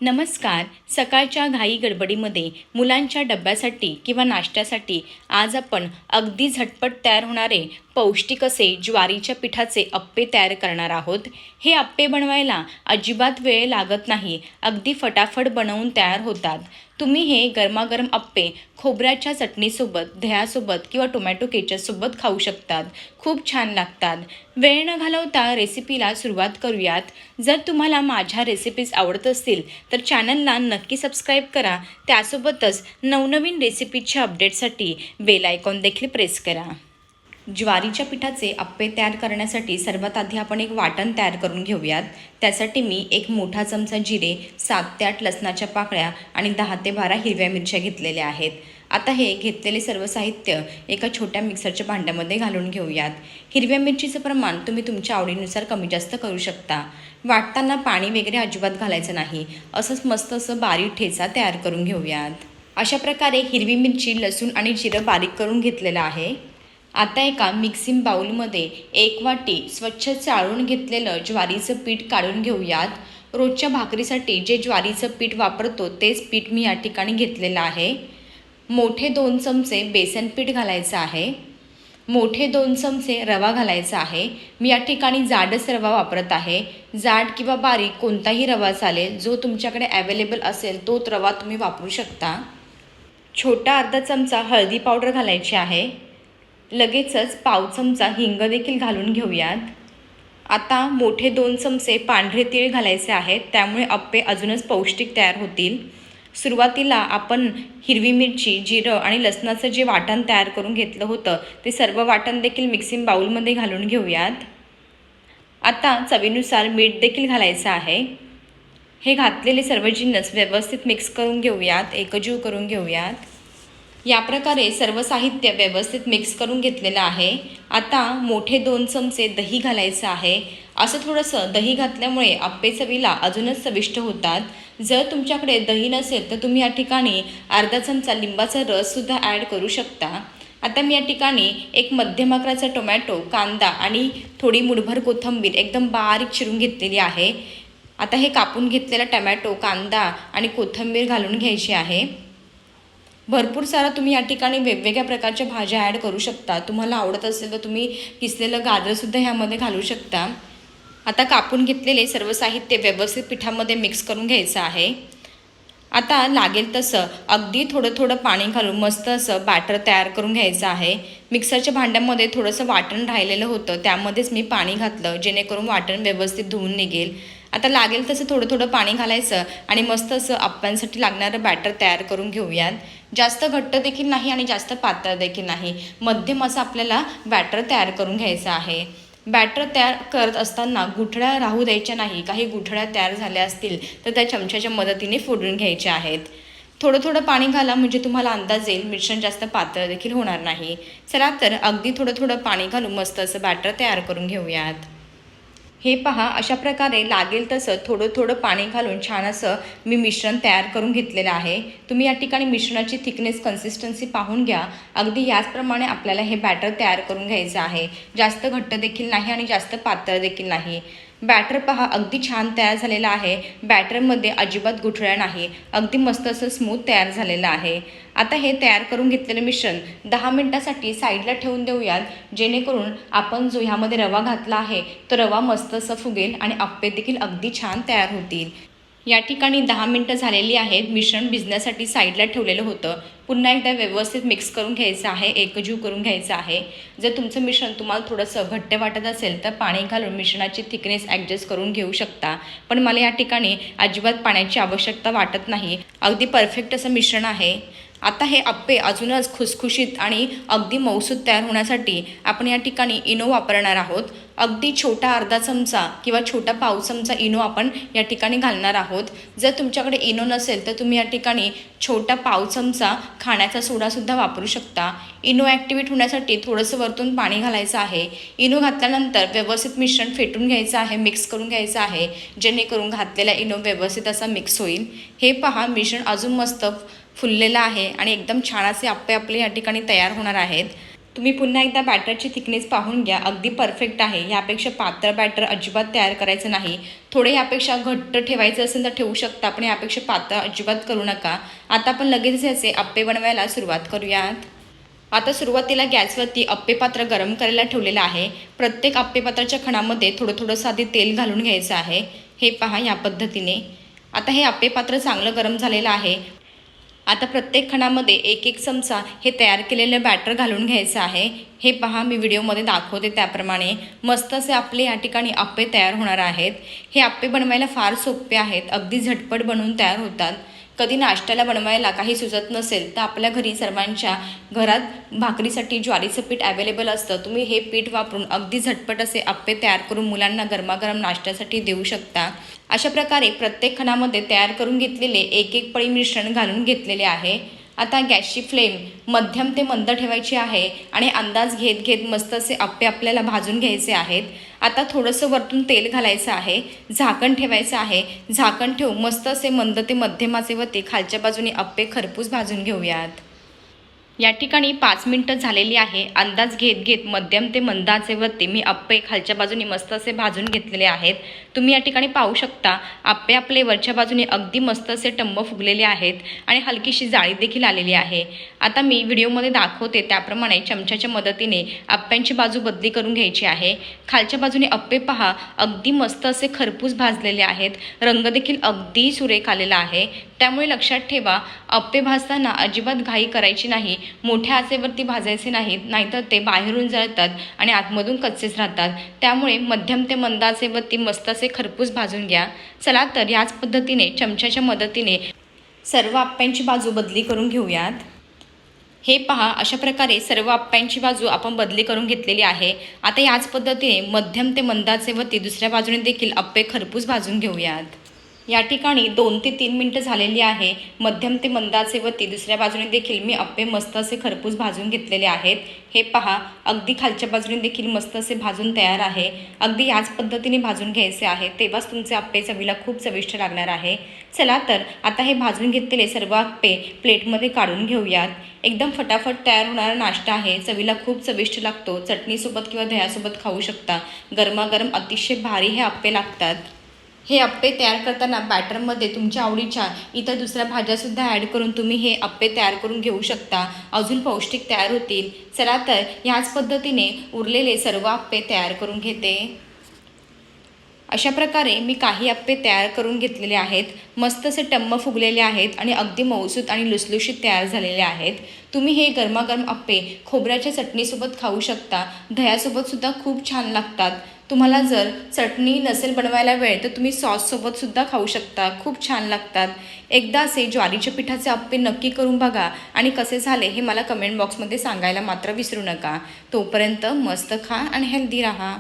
नमस्कार. सकाळच्या घाई गडबडीमध्ये मुलांच्या डब्यासाठी किंवा नाश्त्यासाठी आज आपण अगदी झटपट तयार होणारे पौष्टिक असे ज्वारीच्या पिठाचे अप्पे तयार करणार आहोत. हे अप्पे बनवायला अजिबात वेळ लागत नाही. अगदी फटाफट बनवून तयार होतात. तुम्ही हे गरमागरम अप्पे खोबऱ्याच्या चटणीसोबत, दह्यासोबत किंवा टोमॅटो केचपसोबत खाऊ शकतात. खूप छान लागतात. वेळ न घालवता रेसिपीला सुरुवात करूयात. जर तुम्हाला माझ्या रेसिपीज आवडत असतील तर चॅनलला नक्की सबस्क्राईब करा. त्यासोबतच नवनवीन रेसिपीच्या अपडेटसाठी बेल आयकॉन देखील प्रेस करा. ज्वारीच्या पिठाचे अप्पे तयार करण्यासाठी सर्वात आधी आपण एक वाटण तयार करून घेऊयात. त्यासाठी मी एक मोठा चमचा जिरे, 7 ते 8 लसणाच्या पाकळ्या आणि 10 ते 12 हिरव्या मिरच्या घेतलेल्या आहेत. आता हे घेतलेले सर्व साहित्य एका छोट्या मिक्सरच्या भांड्यामध्ये घालून घेऊयात. हिरव्या मिरचीचं प्रमाण तुम्ही तुमच्या आवडीनुसार कमी जास्त करू शकता. वाटताना पाणी वगैरे अजिबात घालायचं नाही. असंच मस्त असं बारीक ठेचा तयार करून घेऊयात. अशा प्रकारे हिरवी मिरची, लसूण आणि जिरं बारीक करून घेतलेलं आहे. आता एका मिक्सिंग बाउलमध्ये 1 वाटी स्वच्छ चाळून घेतलेलं ज्वारीचं पीठ काढून घेऊयात. रोजच्या भाकरीसाठी जे ज्वारीचं पीठ वापरतो तेच पीठ मी या ठिकाणी घेतलेलं आहे. मोठे 2 चमचे बेसन पीठ घालायचं आहे. मोठे 2 चमचे रवा घालायचा आहे. मी या ठिकाणी जाडच रवा वापरत आहे. जाड किंवा बारीक कोणताही रवा चालेल. जो तुमच्याकडे अवेलेबल असेल तोच रवा तुम्ही वापरू शकता. छोटा अर्धा चमचा हळदी पावडर घालायची आहे. लगेचच पाव चमचा हिंग देखील घालून घेऊयात. आता मोठे 2 चमचे पांढरे तीळ घालायचे आहेत. त्यामुळे अप्पे अजूनच पौष्टिक तयार होतील. सुरुवातीला आपण हिरवी मिरची, जिरं आणि लसणाचं जे वाटण तयार करून घेतलं होतं ते सर्व वाटण देखील मिक्सिंग बाउलमध्ये घालून घेऊयात. आता चवीनुसार मीठ देखील घालायचं आहे. हे घातलेले सर्व जिन्नस व्यवस्थित मिक्स करून घेऊयात, एकजीव करून घेऊयात. या प्रकारे सर्व साहित्य व्यवस्थित मिक्स करून घेतलेलं आहे. आता मोठे 2 चमचे दही घालायचं आहे. असं थोडंसं दही घातल्यामुळे अप्पे चवीला अजूनच चविष्ट होतात. जर तुमच्याकडे दही नसेल तर तुम्ही या ठिकाणी अर्धा चमचा लिंबाचा रससुद्धा ॲड करू शकता. आता मी या ठिकाणी एक मध्यम आकाराचा टोमॅटो, कांदा आणि थोडी मुठभर कोथिंबीर एकदम बारीक चिरून घेतलेली आहे. आता हे कापून घेतलेला टोमॅटो, कांदा आणि कोथिंबीर घालून घ्यायची आहे. भरपूर सारा तुम्ही या ठिकाणी वेगवेगळ्या प्रकारच्या भाज्या ॲड करू शकता. तुम्हाला आवडत असेल तर तुम्ही किसलेलं गाजरसुद्धा ह्यामध्ये घालू शकता. आता कापून घेतलेले सर्व साहित्य व्यवस्थित पिठामध्ये मिक्स करून घ्यायचं आहे. आता लागेल तसं अगदी थोडं थोडं पाणी घालून मस्त असं बॅटर तयार करून घ्यायचं आहे. मिक्सरच्या भांड्यामध्ये थोडंसं वाटण राहिलेलं होतं त्यामध्येच मी पाणी घातलं जेणेकरून वाटण व्यवस्थित धुवून निघेल. आता लागेल तसं थोडं थोडं पाणी घालायचं आणि मस्त असं अप्प्यांसाठी लागणारं बॅटर तयार करून घेऊयात. जास्त घट्ट देखील नाही आणि जास्त पातळ देखील नाही, मध्यम असं आपल्याला बॅटर तयार करून घ्यायचं आहे. बॅटर तयार करत असताना गुठळ्या राहू द्यायच्या नाही. काही गुठळ्या तयार झाल्या असतील तर त्या चमच्याच्या मदतीने फोडून घ्यायच्या आहेत. थोडं थोडं पाणी घाला म्हणजे तुम्हाला अंदाज येईल, मिश्रण जास्त पातळ देखील होणार नाही. चला तर अगदी थोडं थोडं पाणी घालून मस्त असं बॅटर तयार करून घेऊयात. हे पहा, अशा प्रकारे लागेल तसं थोडं थोडं पाणी घालून छान असं मी मिश्रण तयार करून घेतलेलं आहे. तुम्ही या ठिकाणी मिश्रणाची थिकनेस, कन्सिस्टन्सी पाहून घ्या. अगदी याचप्रमाणे आपल्याला हे बॅटर तयार करून घ्यायचं आहे. जास्त घट्ट देखील नाही आणि जास्त पातळ देखील नाही. बॅटर पहा अगदी छान तयार झालेलं आहे. बॅटरमध्ये अजिबात गुठळ्या नाही. अगदी मस्त असं स्मूथ तयार झालेलं आहे. आता हे तयार करून घेतलेलं मिश्रण 10 मिनिटासाठी साईडला ठेवून देऊयात, जेणेकरून आपण जो ह्यामध्ये रवा घातला आहे तो रवा मस्त असं फुगेल आणि अप्पे देखील अगदी छान तयार होतील. या ठिकाणी 10 मिनिटं झालेली आहेत. मिश्रण भिजण्यासाठी साईडला ठेवलेलं होतं. पुन्हा एकदा व्यवस्थित मिक्स करून घ्यायचं आहे, एकजीव करून घ्यायचं आहे. जर तुमचं मिश्रण तुम्हाला थोडंसं घट्ट वाटत असेल तर पाणी घालून मिश्रणाची थिकनेस ॲडजस्ट करून घेऊ शकता. पण मला या ठिकाणी अजिबात पाण्याची आवश्यकता वाटत नाही. अगदी परफेक्ट असं मिश्रण आहे. आता हे अप्पे अजूनच खुसखुशीत आणि अगदी मऊसूत तयार होण्यासाठी आपण या ठिकाणी इनो वापरणार आहोत. अगदी छोटा अर्धा चमचा किंवा छोटा पाव चमचा इनो आपण या ठिकाणी घालणार आहोत. जर तुमच्याकडे इनो नसेल तर तुम्ही या ठिकाणी छोटा पाव चमचा खाण्याचा सोडासुद्धा वापरू शकता. इनो ॲक्टिवेट होण्यासाठी थोडंसं वरतून पाणी घालायचं आहे. इनो घातल्यानंतर व्यवस्थित मिश्रण फेटून घ्यायचं आहे, मिक्स करून घ्यायचं आहे, जेणेकरून घातलेला इनो व्यवस्थित असा मिक्स होईल. हे पहा, मिश्रण अजून मस्त फुललेलं आहे आणि एकदम छान असे अप्पे आपले या ठिकाणी तयार होणार आहेत. तुम्ही पुन्हा एकदा बॅटरची थिकनेस पाहून घ्या, अगदी परफेक्ट आहे. यापेक्षा पातळ बॅटर अजिबात तयार करायचं नाही. थोडे यापेक्षा घट्ट ठेवायचं असेल तर ठेवू शकता, पण यापेक्षा पातळ अजिबात करू नका. आता आपण लगेच याचे अप्पे बनवायला सुरुवात करूयात. आता सुरुवातीला गॅसवरती अप्पे पात्र गरम करायला ठेवलेलं आहे. प्रत्येक अप्पे पात्राच्या खणामध्ये थोडं आधी तेल घालून घ्यायचं आहे. हे पहा या पद्धतीने. आता हे अप्पे पात्र चांगलं गरम झालेलं आहे. आता प्रत्येक खणामध्ये एक चमचा हे तयार केलेलं बॅटर घालून घ्यायचं आहे. हे पहा मी व्हिडिओमध्ये दाखवते त्याप्रमाणे मस्त असे आपले या ठिकाणी अप्पे तयार होणार आहेत. हे अप्पे बनवायला फार सोपे आहेत, अगदी झटपट बनवून तयार होतात. कधी नाश्त्याला बनवायला काही सुचत नसेल तर आपल्या घरी सर्वांच्या घरात भाकरीसाठी ज्वारीचं पीठ अवेलेबल असतं. तुम्ही हे पीठ वापरून अगदी झटपट असे अप्पे तयार करून मुलांना गरमागरम नाश्त्यासाठी देऊ शकता. अशा प्रकारे प्रत्येक खणामध्ये तयार करून घेतलेले एक पळी मिश्रण घालून घेतलेले आहे. आता गॅसची फ्लेम मध्यम ते मंद ठेवायची आहे आणि अंदाज घेत मस्त असे अप्पे आपल्याला भाजून घ्यायचे आहेत. आता थोडंसं वरतून तेल घालायचं आहे, झाकण ठेवायचं आहे. झाकण ठेवून मस्त असे मंद ते मध्यम आचेवरती खालच्या बाजूने अप्पे खरपूस भाजून घेऊयात. या ठिकाणी 5 मिनिटं झालेली आहे. अंदाज घेत मध्यम ते मंद आचेवरती मी अप्पे खालच्या बाजूने मस्त असे भाजून घेतलेले आहेत. तुम्ही या ठिकाणी पाहू शकता अप्पे आपले वरच्या बाजूने अगदी मस्त असे टम्म फुगलेले आहेत आणि हलकीशी जाळी देखील आलेली आहे. आता मी व्हिडिओमध्ये दाखवते त्याप्रमाणे चमच्याच्या मदतीने अप्प्यांची बाजू बदली करून घ्यायची आहे. खालच्या बाजूने अप्पे पहा अगदी मस्त असे खरपूस भाजलेले आहेत. रंग देखील अगदी सुरेख आलेला आहे. त्यामुळे लक्षात ठेवा, अप्पे भाजताना अजिबात घाई करायची नाही. मोठ्या आचेवरती भाजायचे नाहीत, नाहीतर ते बाहेरून जळतात आणि आतमधून कच्चेच राहतात. त्यामुळे मध्यम ते मंद आचेवरती मस्त असे खरपूस भाजून घ्या. चला तर याच पद्धतीने चमच्याच्या मदतीने सर्व अप्प्यांची बाजू बदली करून घेऊयात. हे पहा अशा प्रकारे सर्व अप्प्यांची बाजू आपण बदली करून घेतलेली आहे. आता याच पद्धतीने मध्यम ते मंद आचेवरती दुसऱ्या बाजूने देखील अप्पे खरपूस भाजून घेऊयात. या ठिकाणी 2 ते 3 मिनिटं झालेली आहे. मध्यम ते मंद आचेवरती दुसऱ्या बाजूने देखील मी अप्पे मस्त असे खरपूस भाजून घेतलेले आहेत. हे पहा अगदी खालच्या बाजूने देखील मस्त असे भाजून तयार आहे. अगदी याच पद्धतीने भाजून घ्यायचे आहे, तेव्हाच तुमचे अप्पे चवीला खूप चविष्ट लागणार आहे. चला तर आता हे भाजून घेतलेले सर्व अप्पे प्लेटमध्ये काढून घेऊयात. एकदम फटाफट तयार होणारा नाश्ता आहे. चवीला खूप चविष्ट लागतो. चटणीसोबत किंवा दह्यासोबत खाऊ शकता. गरमागरम अतिशय भारी हे अप्पे लागतात. हे अप्पे तयार करताना बॅटरमध्ये तुमच्या आवडीच्या इतर दुसऱ्या भाज्यासुद्धा ॲड करून तुम्ही हे अप्पे तयार करून घेऊ शकता. अजून पौष्टिक तयार होतील. चला तर ह्याच पद्धतीने उरलेले सर्व अप्पे तयार करून घेते. अशा प्रकारे मी काही अप्पे तयार करून घेतलेले आहेत. मस्त असे टम्म फुगलेले आहेत आणि अगदी मऊसूत आणि लुसलुशीत तयार झालेले आहेत. तुम्ही हे गरमागरम अप्पे खोबऱ्याच्या चटणीसोबत खाऊ शकता. दह्यासोबतसुद्धा खूप छान लागतात. तुम्हाला जर चटणी नसेल बनवायला वेळ तर तुम्ही सॉससोबतसुद्धा खाऊ शकता. खूप छान लागतात. एकदा असे ज्वारीच्या पिठाचे अप्पे नक्की करून बघा आणि कसे झाले हे मला कमेंट बॉक्समध्ये सांगायला मात्र विसरू नका. तोपर्यंत मस्त खा आणि हेल्दी राहा.